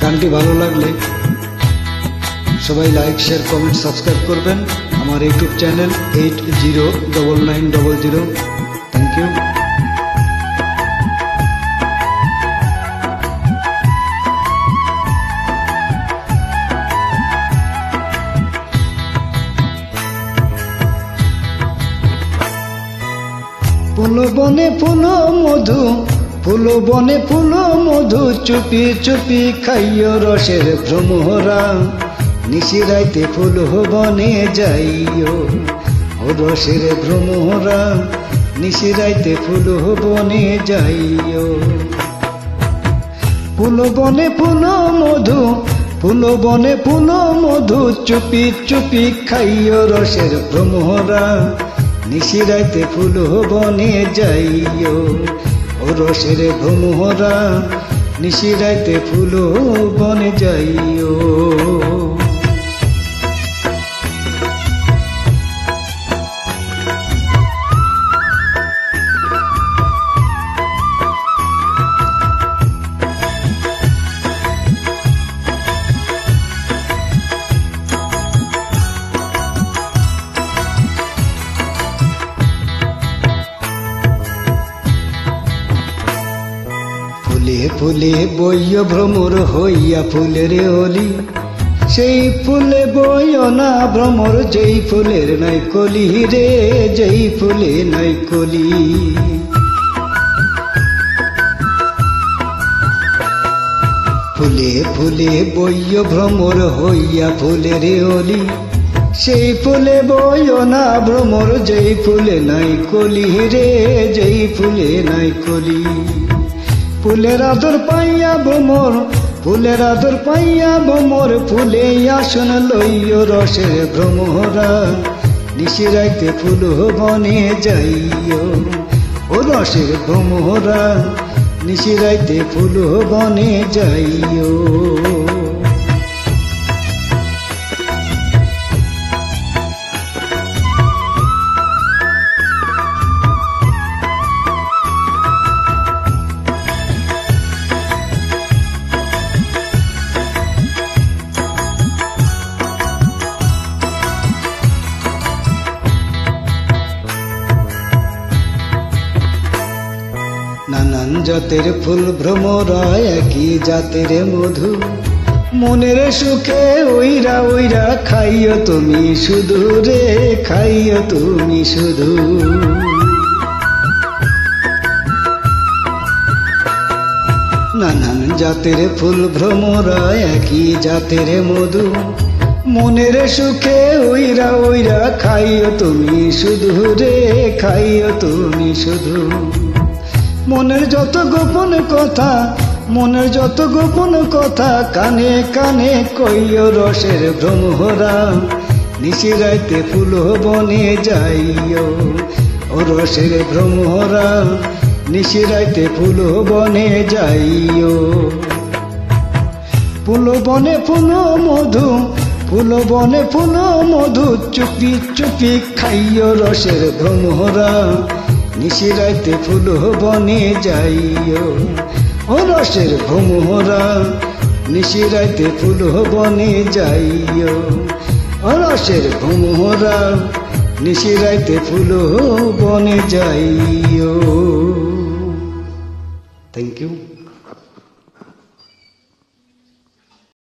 গানটি ভালো লাগলে সবাই লাইক, শেয়ার, কমেন্ট, সাবস্ক্রাইব করবেন আমার ইউটিউব চ্যানেল 809900। Thank you. ফুল বনে ফুল মধু, ফুল বনে ফুল মধু, চুপি চুপি খাইও রসের ভ্রমরা। নিশিরাইতে ফুল বনে যাইও ও রসের ভ্রমরা, নিশিরাইতে ফুল বনে যাইও। ফুল বনে ফুল মধু, ফুল বনে ফুল মধু, চুপি চুপি খাইও রসের ভ্রমরা। নিশিরাইতে ফুল বনে যাইও ও রসের ভ্রমরা, নিশিরাইতে ফুল বনে যাইও। ফুলে ফুলে বইয় ভ্রমর হইয়া ফুলের অলি, সেই ফুলে বইয় না ভ্রমর, যেই ফুলের নাই কলি রে, যেই ফুলে নাই কলি। ফুলে ফুলে বইয় ভ্রমর হইয়া ফুলের অলি, সেই ফুলে বইয় না ভ্রমর, যেই ফুলে নাই কলি রে, যেই ফুলে নাই কলি। ফুলের আদর পাইয়া ভ্রমর, ফুলের আদর পাইয়া ভ্রমর, ফুলে আসন লইও রসের ভ্রমরা। নিশিরাইতে ফুল বনে যাইও ও রসের ভ্রমরা, নিশিরাইতে ফুল বনে যাইও। নানান জাতের ফুল ভ্রমরা, একই জাতের মধু, মনের সুখে ওইরা ওইরা খাইও তুমি শুধু রে, খাইও তুমি শুধু। নানান জাতের ফুল ভ্রমরা, একই জাতের মধু, মনের সুখে ওইরা ওইরা খাইও তুমি শুধু রে, খাইও তুমি শুধু। মনের যত গোপন কথা, মনের যত গোপন কথা, কানে কানে কইও রসের ভ্রমরা। নিশিরাইতে ফুল বনে যাইও ও রসের ভ্রমরা, নিশিরাইতে ফুল বনে যাইও। ফুল বনে ফুল মধু, ফুল বনে ফুল মধু, চুপি চুপি খাইও রসের ভ্রমরা। নিশিরাইতে ফুল বনে যাইও ও রসের ভ্রমরা, নিশিরাইতে ফুল বনে যাইও ও রসের ভ্রমরা, নিশিরাইতে ফুল বনে যাইও। Thank you.